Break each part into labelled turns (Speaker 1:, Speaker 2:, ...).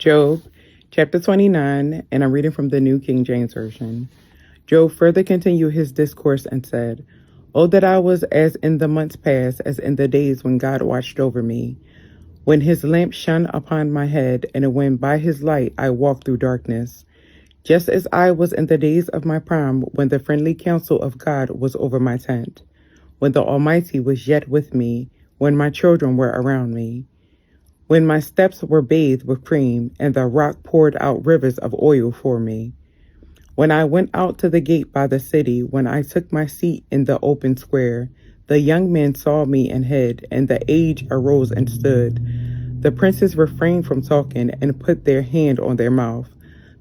Speaker 1: Job, chapter 29, and I'm reading from the New King James Version. Job further continued his discourse and said, "Oh, that I was as in the months past, as in the days when God watched over me, when his lamp shone upon my head, and when by his light I walked through darkness. Just as I was in the days of my prime, when the friendly counsel of God was over my tent, when the Almighty was yet with me, when my children were around me, when my steps were bathed with cream, and the rock poured out rivers of oil for me. When I went out to the gate by the city, when I took my seat in the open square, the young men saw me and hid, and the aged arose and stood. The princes refrained from talking and put their hand on their mouth.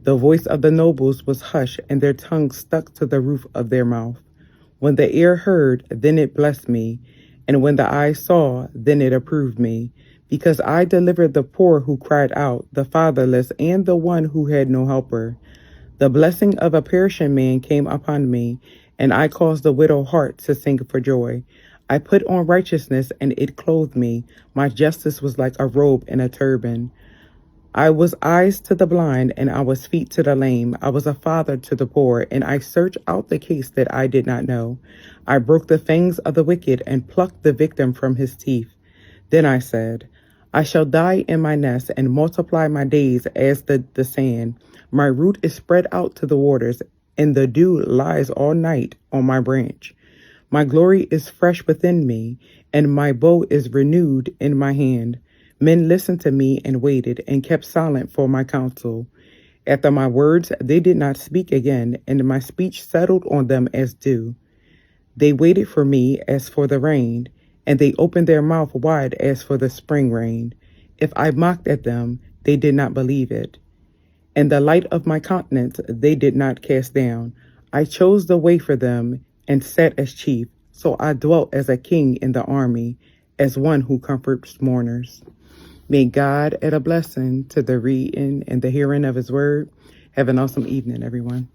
Speaker 1: The voice of the nobles was hushed, and their tongues stuck to the roof of their mouth. When the ear heard, then it blessed me, and when the eye saw, then it approved me, because I delivered the poor who cried out, the fatherless, and the one who had no helper. The blessing of a perishing man came upon me, and I caused the widow heart to sing for joy. I put on righteousness, and it clothed me. My justice was like a robe and a turban. I was eyes to the blind, and I was feet to the lame. I was a father to the poor, and I searched out the case that I did not know. I broke the fangs of the wicked and plucked the victim from his teeth. Then I said, I shall die in my nest and multiply my days as the sand. My root is spread out to the waters, and the dew lies all night on my branch. My glory is fresh within me, and my bow is renewed in my hand. Men listened to me and waited, and kept silent for my counsel. After my words, they did not speak again, and my speech settled on them as dew. They waited for me as for the rain, and they opened their mouth wide as for the spring rain. If I mocked at them, they did not believe it. And the light of my countenance they did not cast down. I chose the way for them, and sat as chief. So I dwelt as a king in the army, as one who comforts mourners." May God add a blessing to the reading and the hearing of his word. Have an awesome evening, everyone.